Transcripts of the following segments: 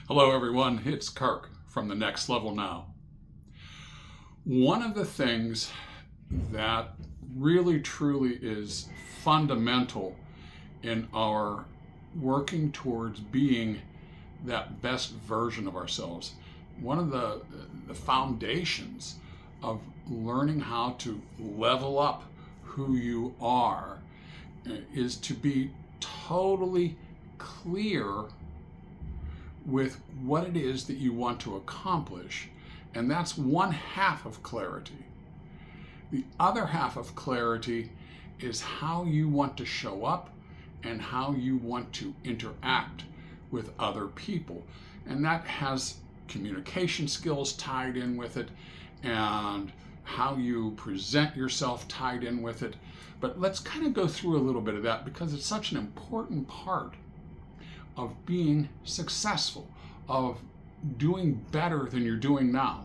Hello, everyone. It's Kirk from The Next Level Now. One of the things that really truly is fundamental in our working towards being that best version of ourselves, one of the foundations of learning how to level up who you are is to be totally clear with what it is that you want to accomplish. And that's one half of clarity. The other half of clarity is how you want to show up and how you want to interact with other people. And that has communication skills tied in with it and how you present yourself tied in with it. But let's kind of go through a little bit of that because it's such an important part of being successful, of doing better than you're doing now.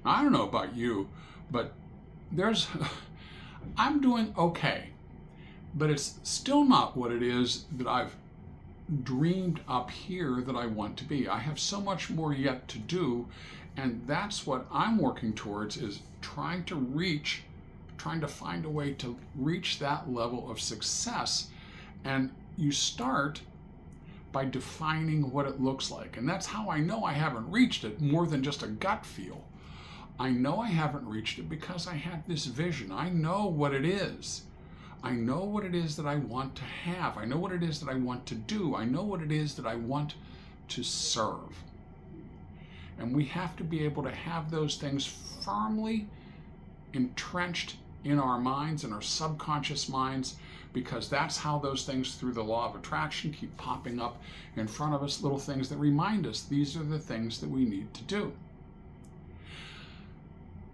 Now, I don't know about you, but I'm doing okay, but it's still not what it is that I've dreamed up here that I want to be. I have so much more yet to do, and that's what I'm working towards, is trying to find a way to reach that level of success. And you start by defining what it looks like. And that's how I know I haven't reached it, more than just a gut feel. I know I haven't reached it because I had this vision. I know what it is. I know what it is that I want to have. I know what it is that I want to do. I know what it is that I want to serve. And we have to be able to have those things firmly entrenched in our minds, in our subconscious minds, because that's how those things, through the law of attraction, keep popping up in front of us, little things that remind us these are the things that we need to do.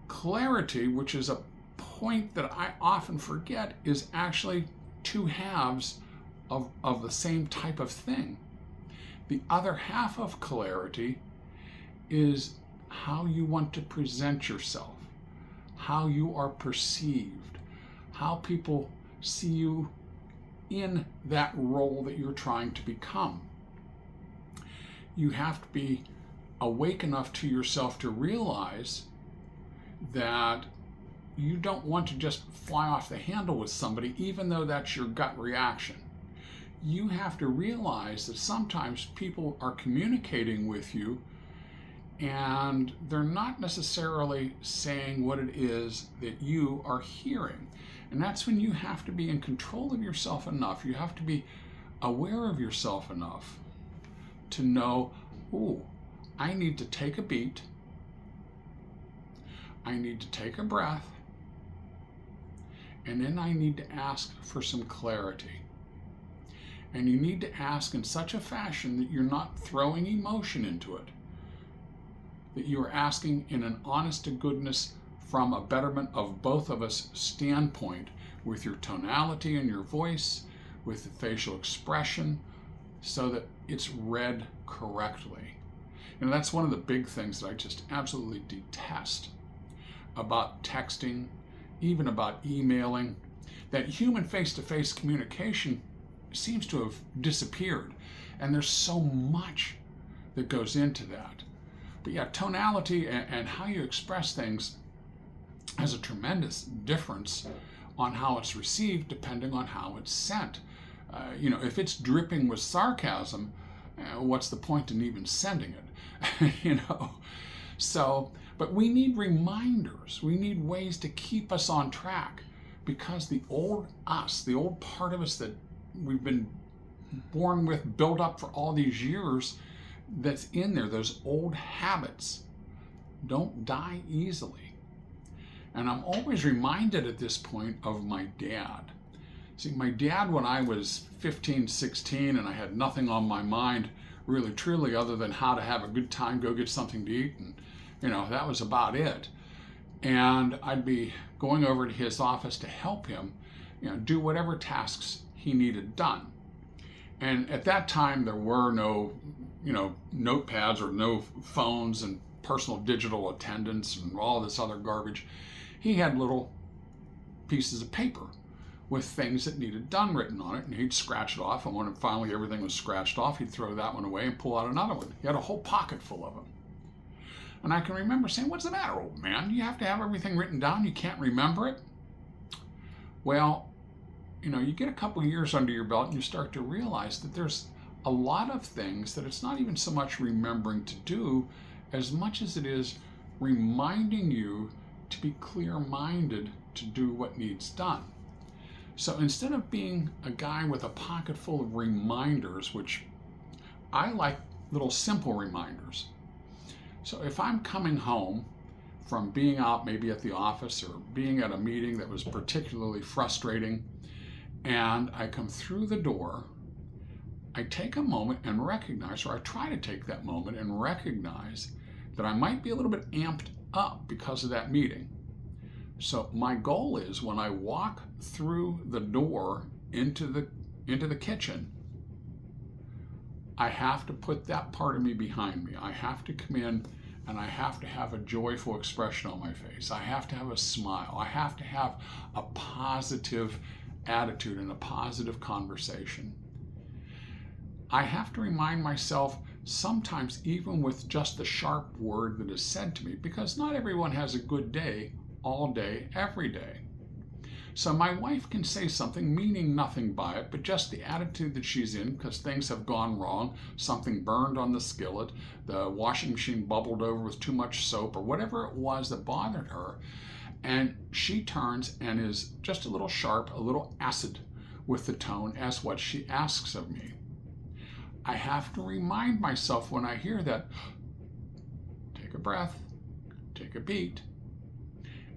Clarity, which is a point that I often forget, is actually two halves of the same type of thing. The other half of clarity is how you want to present yourself, how you are perceived, how people see you in that role that you're trying to become. You have to be awake enough to yourself to realize that you don't want to just fly off the handle with somebody, even though that's your gut reaction. You have to realize that sometimes people are communicating with you and they're not necessarily saying what it is that you are hearing. And that's when you have to be in control of yourself enough. You have to be aware of yourself enough to know, oh, I need to take a beat. I need to take a breath. And then I need to ask for some clarity. And you need to ask in such a fashion that you're not throwing emotion into it, that you are asking in an honest to goodness, from a betterment of both of us standpoint, with your tonality in your voice, with the facial expression, so that it's read correctly. And that's one of the big things that I just absolutely detest about texting, even about emailing. That human face-to-face communication seems to have disappeared, and there's so much that goes into that. But yeah, tonality and how you express things has a tremendous difference on how it's received, depending on how it's sent. If it's dripping with sarcasm, what's the point in even sending it? So, but we need reminders. We need ways to keep us on track, because the old us, the old part of us that we've been born with, built up for all these years, that's in there, those old habits, don't die easily. And I'm always reminded at this point of my dad. See, my dad, when I was 15, 16, and I had nothing on my mind, really, truly, other than how to have a good time, go get something to eat, and, that was about it. And I'd be going over to his office to help him, do whatever tasks he needed done. And at that time, there were no, notepads or no phones and personal digital attendants and all this other garbage. He had little pieces of paper with things that needed done written on it, and he'd scratch it off, and when finally everything was scratched off, he'd throw that one away and pull out another one. He had a whole pocket full of them. And I can remember saying, "What's the matter, old man? You have to have everything written down? You can't remember it?" Well, you get a couple of years under your belt and you start to realize that there's a lot of things that it's not even so much remembering to do as much as it is reminding you to be clear-minded to do what needs done. So instead of being a guy with a pocket full of reminders, which I like little simple reminders. So if I'm coming home from being out maybe at the office or being at a meeting that was particularly frustrating, and I come through the door, I take a moment and recognize, or I try to take that moment and recognize that I might be a little bit amped up because of that meeting. So my goal is when I walk through the door into the kitchen, I have to put that part of me behind me. I have to come in and I have to have a joyful expression on my face. I have to have a smile. I have to have a positive attitude and a positive conversation. I have to remind myself, sometimes even with just the sharp word that is said to me, because not everyone has a good day all day, every day. So my wife can say something meaning nothing by it, but just the attitude that she's in because things have gone wrong, something burned on the skillet, the washing machine bubbled over with too much soap, or whatever it was that bothered her. And she turns and is just a little sharp, a little acid with the tone as what she asks of me. I have to remind myself when I hear that, take a breath, take a beat,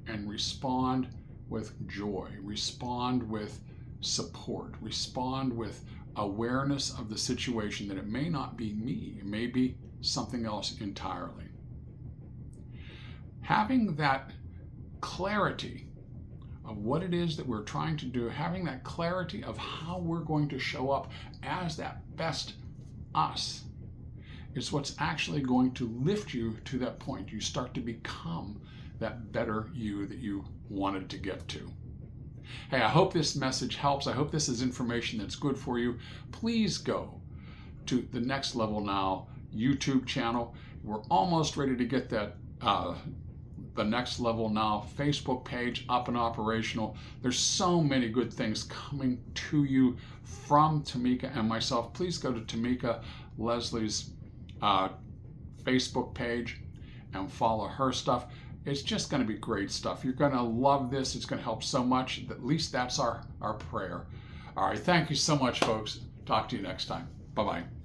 and respond with joy, respond with support, respond with awareness of the situation, that it may not be me, it may be something else entirely. Having that clarity of what it is that we're trying to do, having that clarity of how we're going to show up as that best us, is what's actually going to lift you to that point. You start to become that better you that you wanted to get to. Hey, I hope this message helps. I hope this is information that's good for you. Please go to the Next Level Now YouTube channel. We're almost ready to get that the Next Level Now Facebook page up and operational. There's so many good things coming to you from Tamika and myself. Please go to Tamika Leslie's Facebook page and follow her stuff. It's just going to be great stuff. You're going to love this. It's going to help so much. At least that's our prayer. All right. Thank you so much, folks. Talk to you next time. Bye-bye.